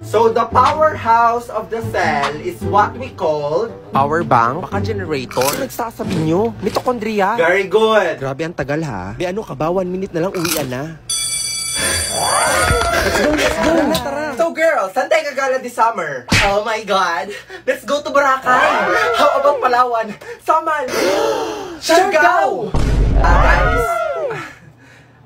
So the powerhouse of the cell is what we call Power bank? Baka generator? Ano nagsasabi nyo? Mitochondria? very good. Grabe ang tagal ha. Be ano ka ba? 1 minute na lang uwian na. Let's go. Tara. So girls, saan tayo gagala this summer? Oh my God! Let's go to Boracay! How about Palawan? Samal! Siargao!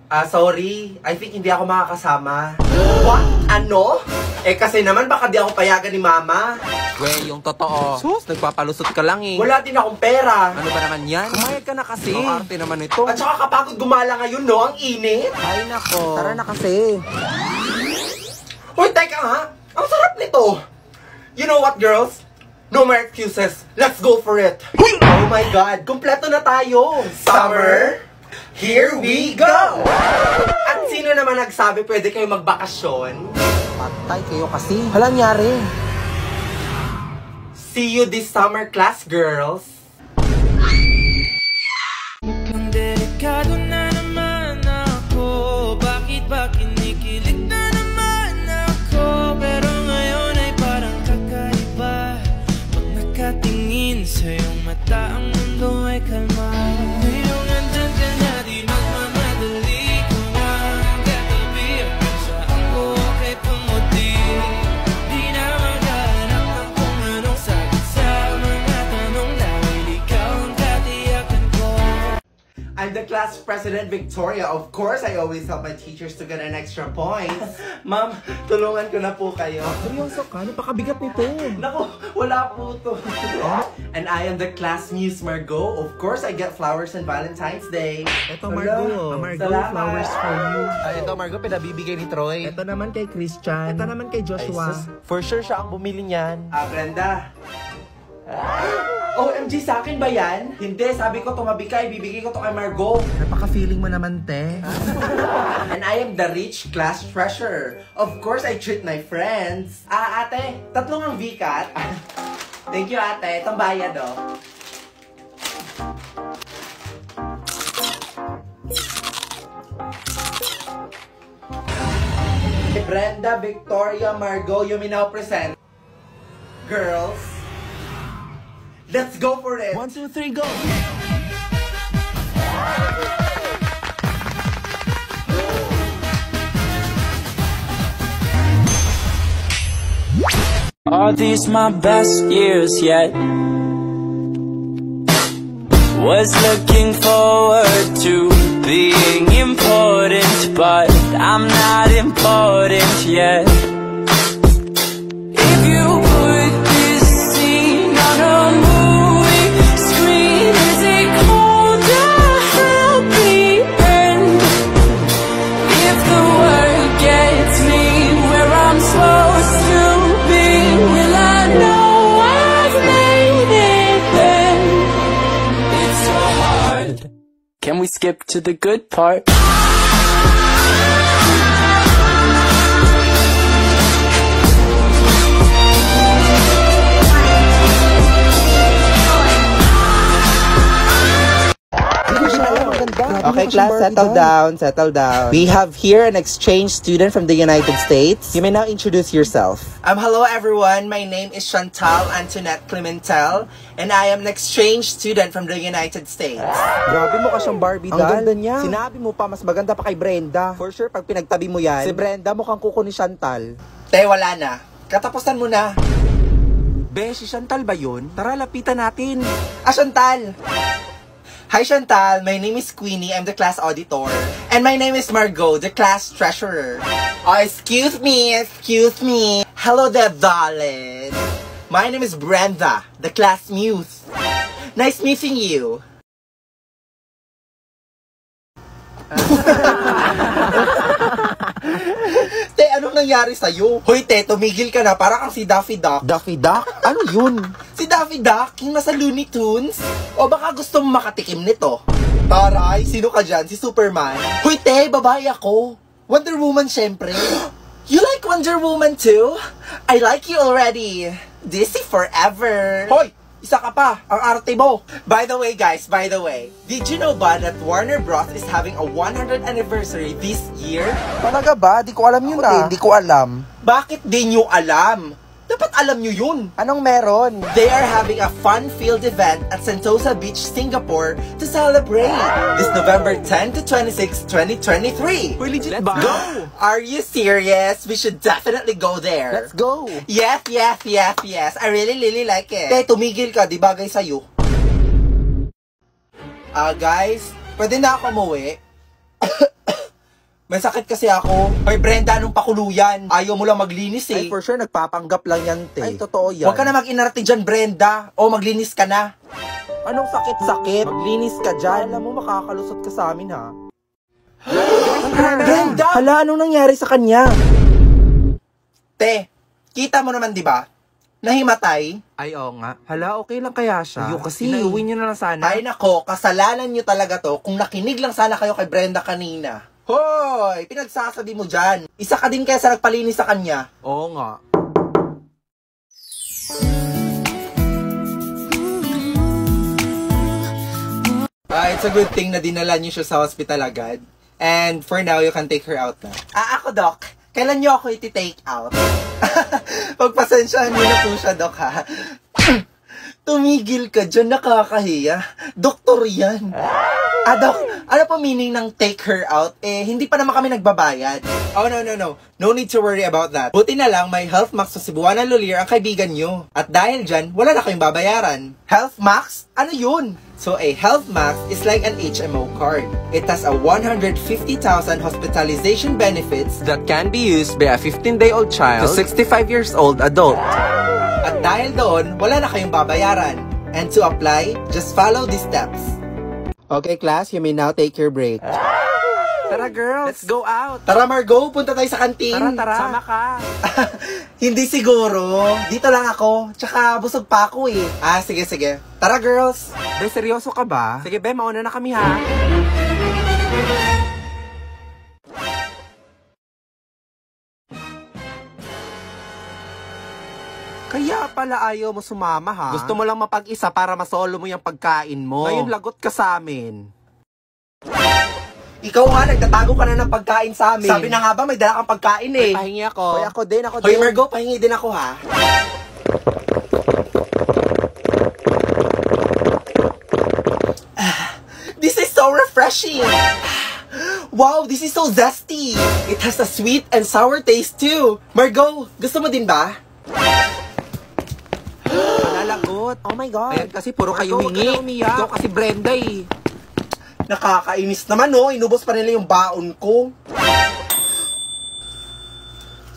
Guys, sorry. I think hindi ako makakasama. What? Ano? Eh kasi naman baka di ako payagan ni Mama. We, yung totoo. Sus, nagpapalusot ka lang eh. Wala din akong pera. Ano ba naman yan? Kumayag ka na kasi. Ang arte naman ito. At saka kapagod gumala ngayon, no? Ang init. Ay nako. Tara na kasi. Hoy, teka nga. Ang sarap nito. You know what, girls? No more excuses. Let's go for it. Oh my God. Kompleto na tayo. Summer, here we go. At sino naman nagsabi pwede kayo magbakasyon? Patay kayo kasi. Walang nyari. See you this summer class, girls. Mukhang delikado na naman ako. Bakit ba kinikilig na naman ako? Pero ngayon ay parang kakaiba. Pag nakatingin sa iyong mata, ang mundo ay kalma. Ngayong andyan ka na, di magmamadali ko na katabi ako sa ako kay pumuti. Di na maghanap ng kung anong sagot sa mga tanong dahil ikaw ang katiyakan ko. I'm the class president, Victoria. Of course, I always help my teachers to get an extra points. Ma'am, tulungan ko na po kayo. Seryoso ka? Napakabigat nito. Naku, wala po to. And I am the class muse, Margot. Of course, I get flowers on Valentine's Day. Ito, Hello. Margot. Salamat. Flowers for you. Ito, Margot, pinabibigay ni Troy. Ito naman kay Christian. Ito naman kay Joshua. Ay, sus. For sure, siya ang bumili niyan. Brenda. OMG, sa akin ba yan? Hindi, sabi ko tumabi ka, ibibigay ko to kay Margot. Napaka-feeling mo naman, te. And I am the rich class treasurer. Of course, I treat my friends. Ate, tatlong ang VCAT. Thank you, ate. Itong bayad, oh. Brenda, Victoria, Margot, you may now present. Girls, let's go for it. 1, 2, 3, go! Are these my best years yet? Was looking forward to being important, but I'm not important yet. If you put this scene on a movie screen, is it cold or happy end? If the world gets me where I'm supposed to be, will I know I've made it then? It's so hard. Can we skip to the good part? Okay, class, settle down. We have here an exchange student from the United States. You may now introduce yourself. Hello everyone. My name is Chantal Antoinette Clementel, and I am an exchange student from the United States. Grabe mo ka siyang Barbie doll. Ang ganda niya. Sinabi mo pa, mas maganda pa kay Brenda. For sure, pag pinagtabi mo yan, si Brenda mukhang kuko ni Chantal. Te, wala na. Katapusan mo na. Be, si Chantal ba yun? Tara, lapitan natin. Chantal! Hi Chantal, my name is Queenie, I'm the class auditor. And my name is Margot, the class treasurer. Oh, excuse me. Hello there, darling. My name is Brenda, the class muse. Nice meeting you. Te, anong nangyari sa'yo? Hoy, te, tumigil ka na. Para kang si Daffy Duck. Daffy Duck? Ano yun? Si Daffy Duck, yung nasa Looney Tunes? O baka gusto mo makatikim nito? Taray, sino ka dyan? Si Superman? Hoy, te, babae ako. Wonder Woman, syempre. You like Wonder Woman too? I like you already. DC forever. Hoy, Isa ka pa, ang arte mo. By the way, guys, did you know ba that Warner Bros. Is having a 100th anniversary this year? Talaga ba? Di ko alam yun Hindi ko alam. Bakit di nyo alam? Dapat alam nyo yun. Anong meron? They are having a fun-filled event at Sentosa Beach, Singapore to celebrate this November 10 to 26, 2023. Uy, legit Let's ba? go! Are you serious? We should definitely go there. Let's go! Yes. I really like it. Kaya tumigil ka, di bagay sa'yo. Guys, pwede na ako umuwi? May sakit kasi ako. Hoy Brenda, anong pakuluyan? Ayaw mo lang maglinis eh. Ay, for sure, nagpapanggap lang yan, te. Ay, totoo yan. Huwag ka na mag-inarte dyan, Brenda. O, maglinis ka na. Anong sakit-sakit? Maglinis ka dyan. Alam mo, makakalusot ka sa amin, ha? Brenda! Hala, anong nangyari sa kanya? Te, kita mo naman, di ba? Nahimatay. Ay, oo nga. Hala, okay lang kaya siya? Iyo kasi. Iuwi niyo na lang sana. Ay nako, kasalanan nyo talaga to kung nakinig lang sana kayo kay Brenda kanina. Hoy, pinagsasabi mo dyan. Isa ka din kaya sa nagpalinis sa kanya. Oo nga. It's a good thing na dinala niyo siya sa hospital agad. And for now, you can take her out na. Ako, Doc. Kailan niyo ako iti-take out? Pagpasensyahan niyo na po siya, Doc, ha? Tumigil ka dyan, nakakahiya. Doktor yan. Doc, ano po meaning ng take her out? Hindi pa naman kami nagbabayad. Oh, no. No need to worry about that. Buti na lang, may Health Max sa Cebuana Lulier ang kaibigan nyo. At dahil dyan, wala na kayong babayaran. Health Max? Ano yun? So, a Health Max is like an HMO card. It has a 150,000 hospitalization benefits That can be used by a 15-day-old child to 65 years old adult. At dahil doon, wala na kayong babayaran. And to apply, just follow these steps. Okay, class, you may now take your break. Tara, girls. Let's go out. Tara, Margo, punta tayo sa kantin. Tara. Sama ka. Hindi siguro. Dito lang ako. Tsaka busog pa ako eh. Sige. Tara, girls. Be, seryoso ka ba? Sige, be, mauna na kami, ha? Kaya pala ayaw mo sumama, ha? Gusto mo lang mapag-isa para masolo mo yung pagkain mo. Ngayon lagot ka sa amin. Ikaw nga, nagtatago ka na ng pagkain sa amin. Sabi na nga ba, may dala kang pagkain eh. Pahingi ako. Hoy, ako din. Hoy, Margo, pahingi din ako ha. This is so refreshing. Wow, this is so zesty. It has a sweet and sour taste too. Margo, gusto mo din ba? Malalagot. Oh my God. Ayan kasi puro kayo hingi. Ikaw kasi Brenda eh. Nakakainis naman no, inubos pa nila yung baon ko.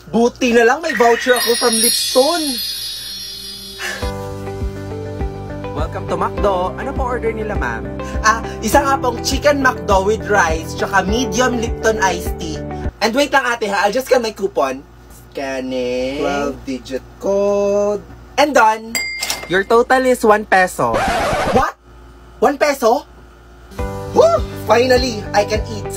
Buti na lang may voucher ako from Lipton. Welcome to McDo. Ano po order nila, ma'am? Isa nga pong chicken McDo with rice, tsaka medium Lipton iced tea. And wait lang ate ha, I'll just scan my coupon. Scanning. 12-digit code. And done. Your total is 1 peso. What? 1 peso? Woo! Finally, I can eat.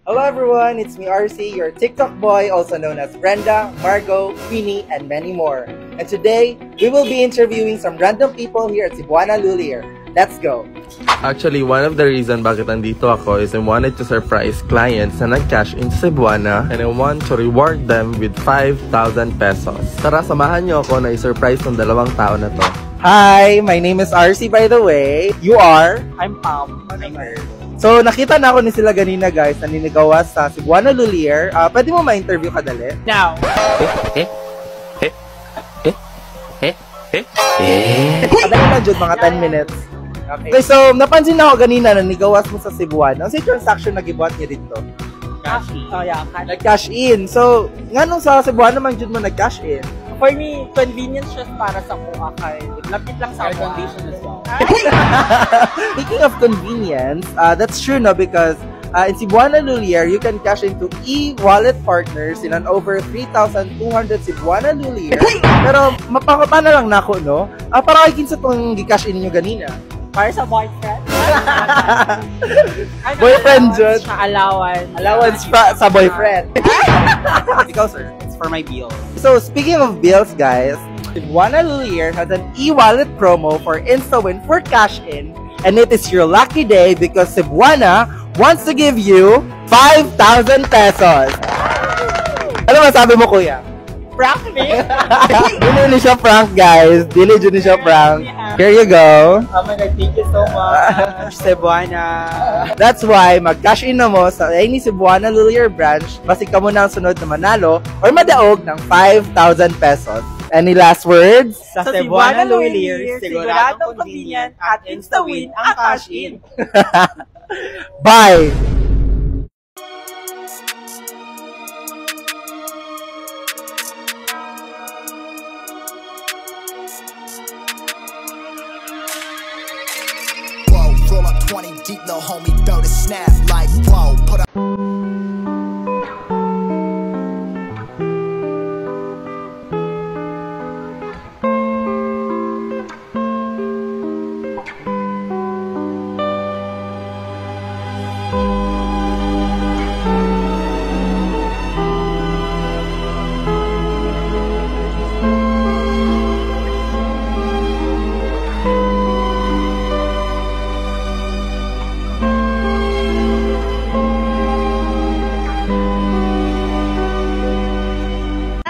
Hello everyone, it's me RC, your TikTok boy, also known as Brenda, Margo, Queenie, and many more. And today, we will be interviewing some random people here at Cebuana Lulier. Let's go! Actually, one of the reason bakit nandito ako is I wanted to surprise clients na nag-cash in sa Cebuana and I want to reward them with 5,000 pesos. Tara, samahan niyo ako na i-surprise ng dalawang tao na to. Hi, my name is RC by the way. You are? I'm Pam. So, nakita na ako ni sila ganina guys, naninigawas sa Cebuana Lulier. Pwede mo ma-interview ka dali? Now, Kadali lang dyan, mga 10 minutes. Okay, so, napansin na ako ganina na nigawas mo sa Cebuana. Ano si transaction na gibuhat niya dito? cash. Oh yeah, cash. Nag-cash in. So, nga nung sa Cebuana naman dyan mo nag-cash in. For me, convenience just para sa kuha card. Lapit lang sa condition as well. Speaking of convenience, that's true no because in Cebuana Lulier, you can cash into e-wallet partners in an over 3,200 Cebuana Lulier. Pero mapakota na lang na ako, no? Para kay kinsa tong gi-cash in niyo ganina. Para sa boyfriend? Boyfriend, Jud. Sa allowance. Allowance pa sa boyfriend. Ikaw, sir. It's for my bills. So, speaking of bills, guys, Cebuana Lulier has an e-wallet promo for InstaWin for cash-in. And it is your lucky day because Cebuana wants to give you 5,000 pesos. Ano masabi mo, kuya? Prank me? Dili siya prank, guys. Dili siya prank. Here you go. Oh my God, thank you so much. Cebuana. That's why, mag-cash in na mo sa any Cebuana Lulier branch, basig ka mo na ang sunod na manalo or madaog ng 5,000 pesos. Any last words? Sa Cebuana Lulier, siguradong convenient at InstaWin ang cash in. Bye! Roll up 20 deep, little homie, build a snap like whoa, put up.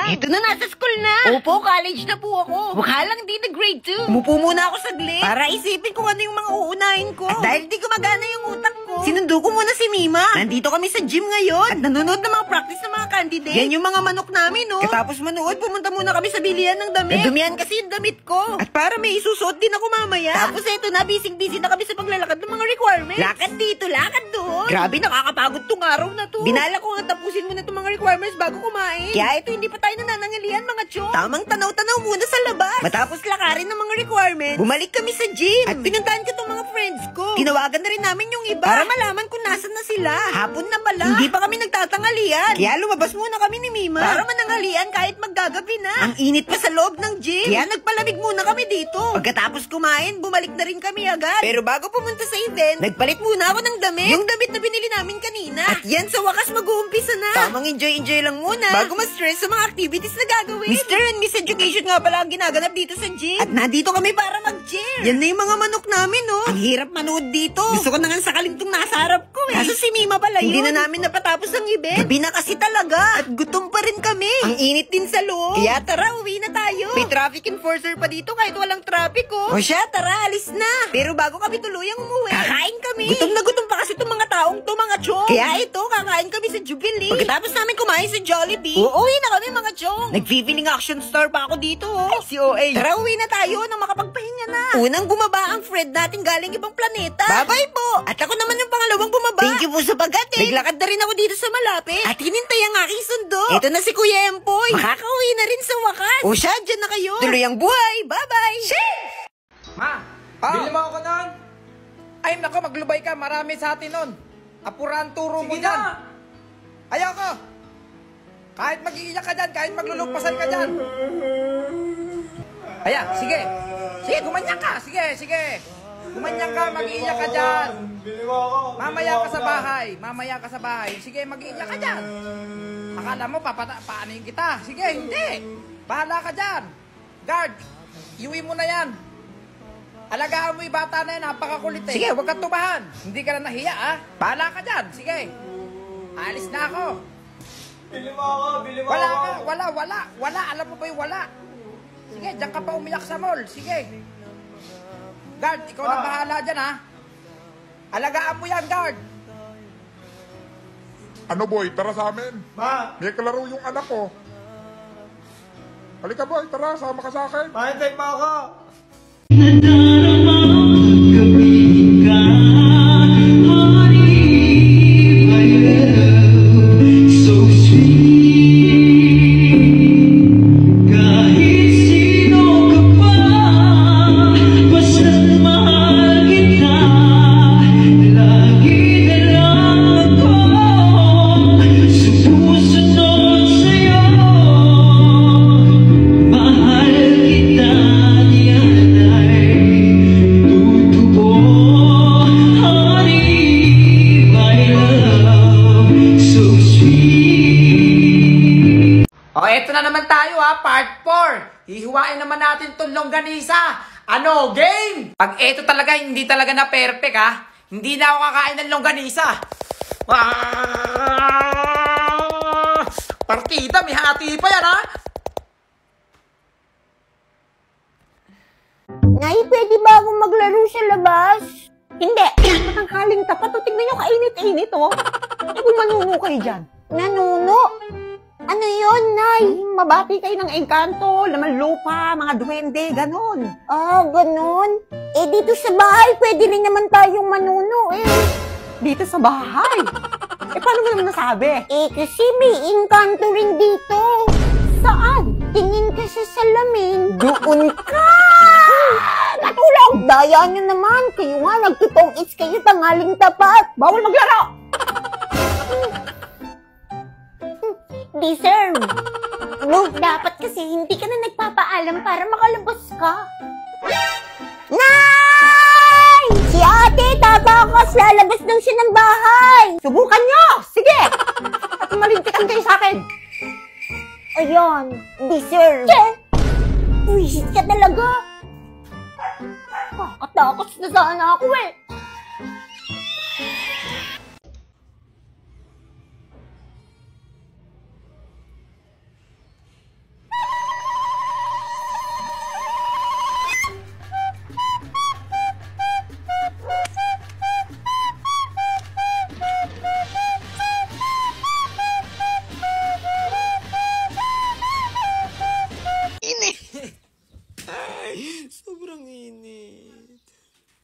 Ito na, nasa school na. Opo, college na po ako. Mukha lang di na grade 2. Umupo muna ako saglit para isipin kung ano yung mga uunahin ko. At dahil di gumagana yung utak ko, sinundo ko muna si Mima. Nandito kami sa gym ngayon at nanonood ng mga practice ng mga candidate. Yan yung mga manok namin, no? Katapos manood, pumunta muna kami sa bilihan ng damit. Nadumihan kasi yung damit ko. At para may isusuot din ako mamaya. Tapos eto na, busy na kami sa paglalakad ng mga requirements. Lakad dito, lakad doon. Grabe, nakakapagod tong araw na to. Binala ko nga tapusin muna itong mga requirements bago kumain. Kaya ito, hindi pa tayo nananangalian mga chong. Tamang tanaw-tanaw muna sa labas. Matapos lakarin ng mga requirements, bumalik kami sa gym. At pinuntahan ko tong mga friends ko. Tinawagan na rin namin yung iba para malaman kung nasan na sila. Hapon na pala. Hindi pa kami nagtatangalian. Kaya lumabas muna kami ni Mima para manangalian kahit maggagabi na. Ang init pa sa loob ng gym. Kaya nagpalamig muna kami dito. Pagkatapos kumain, bumalik na rin kami agad. Pero bago pumunta sa event, nagpalit muna ako ng damit. Yung damit na binili namin kanina. At yan sa wakas mag-uumpisa na. Tamang enjoy lang muna bago ma-stress sa mga activities na gagawin. Mr. and Miss Education nga pala ang ginaganap dito sa gym. At nandito kami para mag-cheer. Yan na yung mga manok namin, no? Ang hirap manood dito. Gusto ko na nga sakalin tong nasa harap ko, eh. Kaso si Mima pala yun. Hindi na namin napatapos ang event. Gabi na kasi talaga. At gutom pa rin kami. Ang init din sa loob. Kaya tara, uwi na tayo. May traffic enforcer pa dito kahit walang traffic, oh. O siya, tara, alis na. Pero bago kami tuluyang umuwi, kakain kami. Gutom na gutom pa kasi itong mga taong to, mga chong. Kaya ito, kakain kami sa Jubilee. Pagkatapos namin kumain sa Jollibee, uuwi na kami, mga chong. Nag-feeling action star pa ako dito, oh. Si OA. Tara, uwi na tayo nang makapagpahinga na. Unang bumaba ang Fred natin galing ibang planeta. Bye-bye po. At ako naman yung pangalawang bumaba. Thank you po sa pagdating. Naglakad na rin ako dito sa malapit. At hinintay ang aking sundo. Ito na si Kuya Empoy. Makakauwi na rin sa wakas. O siya, dyan na kayo. Tuloy ang buhay. Bye-bye. Sheesh! Ma, bili mo ako nun. Ay, nako, maglubay ka. Marami sa atin nun. Apurahan turo mo dyan. Ayoko. Kahit mag-iiyak ka dyan, kahit maglulugpasan ka dyan. Aya, sige. Sige, gumanyan ka. Sige. Gumanyan ka, mag-iiyak ka dyan. Mamaya ka sa bahay. Sige, mag-iiyak ka dyan. Akala mo, paanayin kita. Sige, hindi. Bahala ka dyan. Guard, iuwi mo na yan. Alagaan mo yung bata na yan, napakakulit eh. Sige, huwag kang tumahan. Hindi ka na nahiya, ah. Bahala ka dyan. Sige. Alis na ako. Bili mo ako. Wala. Alam mo ba yung wala? Sige, diyan ka pa umiyak sa mall. Sige. Guard, ikaw na bahala dyan, ha? Alagaan mo yan, guard. Ano, boy? Tara sa amin. Ma! May kalaro yung anak ko. Halika, boy. Tara, sama ka sa akin. Mahintay pa ako. Mahal kita, di alay. na naman tayo ha, part 4. Hihiwain naman natin itong longganisa. Ano, game? Pag ito talaga, hindi talaga na perfect ha. Hindi na ako kakain ng longganisa. Partida, may hati pa yan ha. Nay, pwede ba akong maglaro sa labas? Hindi. Matanghaling tapat. O, tignan nyo, kainit-init, oh. Ay, kung manuno kayo dyan. Nanuno? Ano yun, Nay? Mabati kayo ng engkanto, laman lupa, mga duwende, ganon. Ah, ganon? Eh, dito sa bahay, pwede rin naman tayong manuno, eh. Dito sa bahay? Eh, paano mo naman nasabi? Eh, kasi may engkanto rin dito. Saan? Tingin ka sa salamin. Doon ka! Katulog! Daya nyo naman. Kayo nga, nagtutong its kayo tanghaling tapat. Bawal maglaro! Deserve. No, dapat kasi hindi ka na nagpapaalam para makalabas ka. Nay! Si ate, tatakas. Lalabas daw siya ng bahay. Subukan nyo! Sige! At malintikan kayo sa akin. Ayan, deserve. Che! Wisit ka talaga. Katakas na sana ako eh.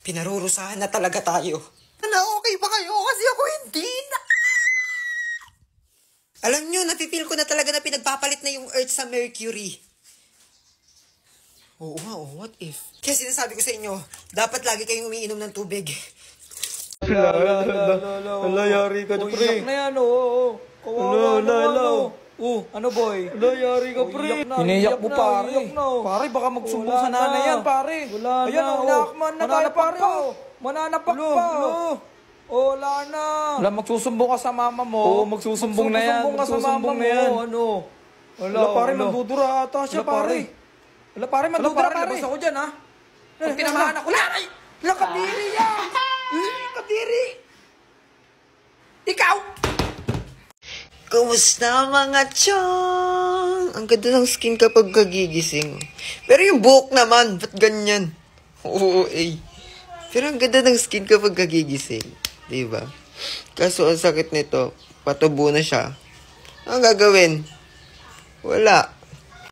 Pinarurusahan na talaga tayo. Na okay pa kayo kasi ako hindi na. Alam nyo, napipil ko na talaga na pinagpapalit na yung Earth sa Mercury. Oo nga, what if? Kaya sinasabi ko sa inyo, dapat lagi kayong umiinom ng tubig. Hala, yari ka na, pre. Iyak na yan, oo. Kawawa naman, ano boy? Hala, yari ka, pre. Iniyak mo, pare. Pare, baka magsumbong sa nanay yan, pare. Wala na. Ayan, inakman na tayo, pare. Mananapak pa. Wala na. Wala, magsusumbong ka sa mama mo. Oo, magsusumbong na yan. Magsusumbong ka sa mama mo. Ano? Wala, pare, magdudura ata siya, pare. Wala, pare, magdudura, pare. Labas ako dyan, ha? Pag tinamahan ako, ay! Wala, kadiri yan! Kadiri! Ikaw! Kumusta mga chong? Ang ganda ng skin kapag kagigising. Pero yung buhok naman, ba't ganyan? Oo, eh. Pero ang ganda ng skin kapag kagigising. Diba? Kaso ang sakit nito, patubo na siya. Ang gagawin? Wala.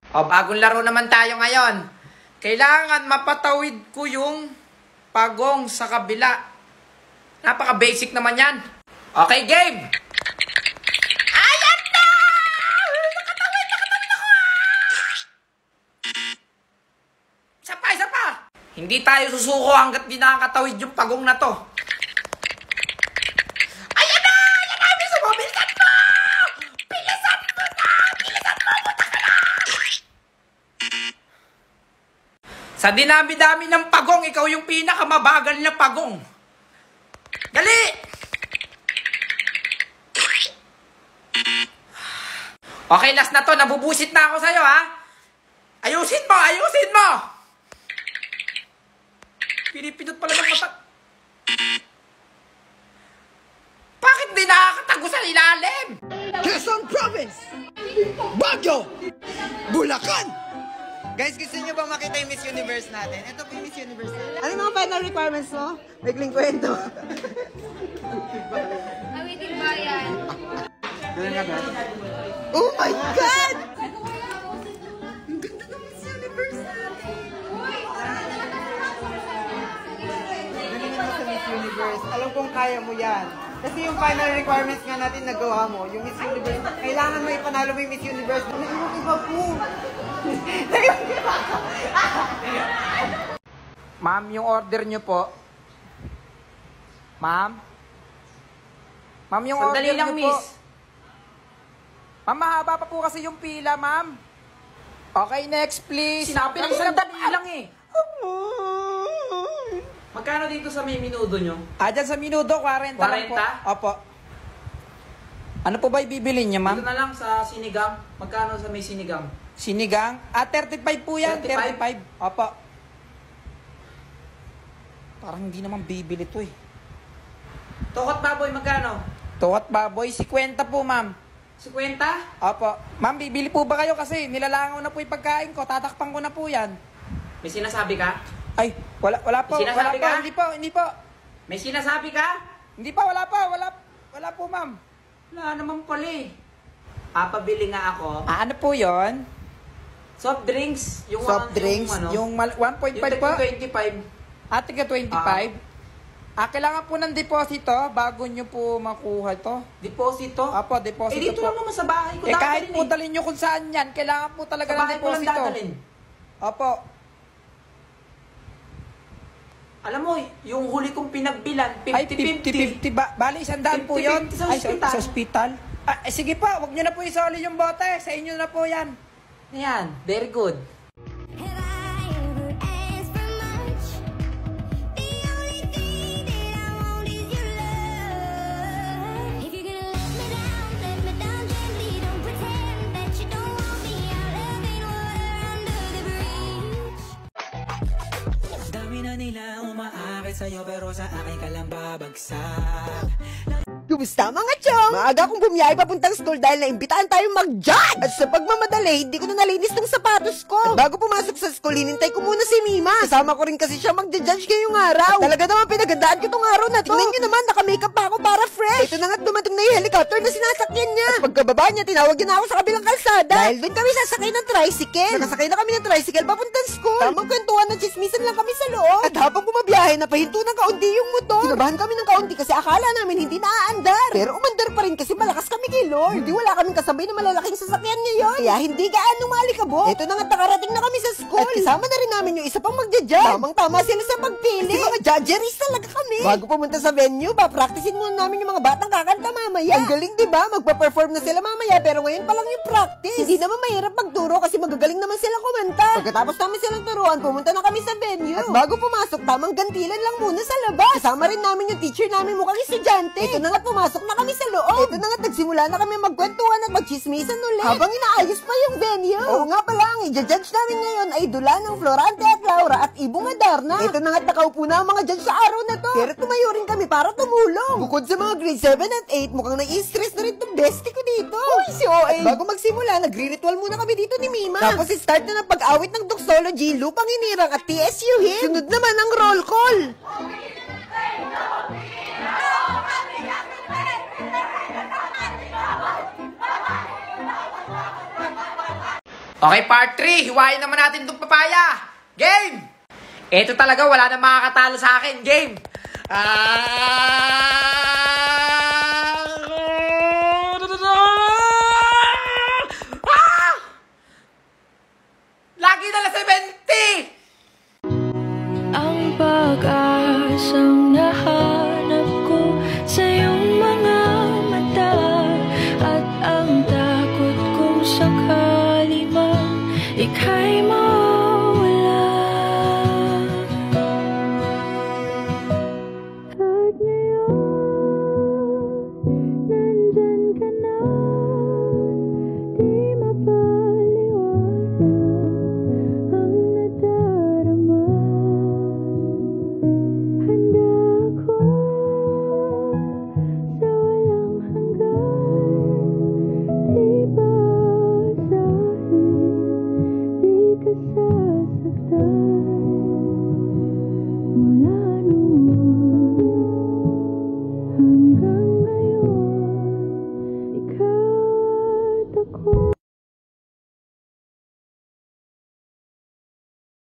O, bagong laro naman tayo ngayon. Kailangan mapatawid ko yung pagong sa kabila. Napaka-basic naman yan. Okay, game! Hindi tayo susuko hanggat di nakakatawid yung pagong na to. Ayan na! Ayan na! Bilisan mo! Bilisan mo! Bilisan mo na! Bilisan mo! Buta ka na! Sa dinami-dami ng pagong, ikaw yung pinakamabagal na pagong. Dali! Okay, last na to. Nabubusit na ako sa'yo, ha? Ayusin mo! Ayusin mo! Pinipindot pala ng mata. Bakit di nakakatago sa ilalim? Quezon Province! Baguio! Bulacan! Guys, gusto nyo ba makita yung Miss Universe natin? Ito po yung Miss Universe natin. Ano yung mga final requirements mo? Maikling kwento. Awitin bayan. Oh my God! Alam kong kaya mo yan. Kasi yung final requirements nga natin nagawa mo, yung Miss Universe, kailangan mo ipanalo mo yung Miss Universe. Naiwag iba po. Ma'am, yung order nyo po. Ma'am? Ma'am, yung order nyo po. Miss. Ma'am, mahaba pa po kasi yung pila, ma'am. Okay, next please. Sinabi lang sandali lang eh. Magkano dito sa may minudo nyo? Dyan sa minudo, 40 lang po. 40? Opo. Ano po ba ibibili niya, ma'am? Ito na lang sa sinigang. Magkano sa may sinigang? Sinigang? 35 po yan. 35. Opo. Parang hindi naman bibili to eh. Tokot baboy, magkano? Tuwat baboy, 50 po, ma'am. 50? Opo. Ma'am, bibili po ba kayo kasi nilalangaw na po yung pagkain ko. Tatakpan ko na po yan. May sinasabi ka? Ay, wala po. May sinasabi ka? Hindi po. May sinasabi ka? Hindi pa, wala po, ma'am. Wala naman pala eh. Pabili nga ako. Ano po yon? Soft drinks. Yung Soft drinks? Yung 1.5 po? Yung 25. Tiga 25? Kailangan po ng deposito bago nyo po makuha to. Deposito? Apo, deposito dito po. lang naman sa bahay ko. Kahit po dalhin nyo kung saan yan, kailangan po talaga sa ng bahay ko lang deposito. dadalhin. Opo. Alam mo, yung huli kong pinagbilan, 50-50. Bali, 100 po yun. 50-50 sa ospital. Sa ospital. Sige po, wag nyo na po isoli yung bote. Sa inyo na po yan. Ayan, very good. Nila umaakit sa'yo pero sa akin ka lang babagsak. Kumusta mga chong? Maaga akong bumiyahe papuntang school dahil naimbitahan tayong mag-judge. At sa pagmamadali, hindi ko na nalinis tong sapatos ko. At bago pumasok sa school, hinintay ko muna si Mima. Kasama ko rin kasi siya mag-judge ngayong araw. At talaga naman pinagandaan ko tong araw na to. Tingnan nyo naman, naka-makeup pa ako para fresh. Ito na nga't dumating na yung helicopter na sinasakyan niya. At pagkababa niya, tinawag niya na ako sa kabilang kalsada. Dahil doon kami sasakay ng tricycle. Nakasakay na kami ng tricycle papuntang school. Tamang kwentuhan ng chismisan lang kami sa loob. At habang bumabiyahe, napahinto ng kaunti yung motor. Kinabahan kami ng kaunti kasi akala namin hindi naaandar. Pero umandar pa rin kasi malakas kami kay Lord. Hindi wala kaming kasabay na malalaking sasakyan ngayon. Kaya hindi gaano maalikabok. Ito na nga nakarating na kami sa school. At kasama na rin namin yung isa pang magja-judge. Tamang-tama sila sa pagpili. Kasi mga judgeries talaga kami. Bago pumunta sa venue, practicein muna namin yung mga batang kakanta mamaya. Ang galing diba? Magpa-perform na sila mamaya pero ngayon pa lang yung practice. Hindi naman mahirap magturo kasi magagaling naman sila kumanta. Pagkatapos namin silang turuan, pumunta na kami sa venue. At bago pumasok, tamang gantilan lang muna sa labas. Kasama rin namin yung teacher namin mukhang estudyante. Ito na nga pumasok na kami sa loob. Ito na nga nagsimula na kami magkwentuhan at magchismisan ulit. Habang inaayos pa yung venue. Oo nga pala, ang i-judge namin ngayon ay dula ng Florante at Laura at Ibong Adarna. Ito na nga nakaupo na ang mga judge sa araw na to. Pero tumayo rin kami para tumulong. Bukod sa mga grade 7 at 8, mukhang nai-stress na rin itong bestie ko dito. Uy, si OA. At bago magsimula, nagre-ritual muna kami dito ni Mima. Tapos start na ng pag-awit ng doxology, lupang hinirang at TSU hymn. Sunod naman ang roll call. Okay, part 3. Hiwain naman natin itong papaya. Game! Ito talaga, wala na makakatalo sa akin. Game!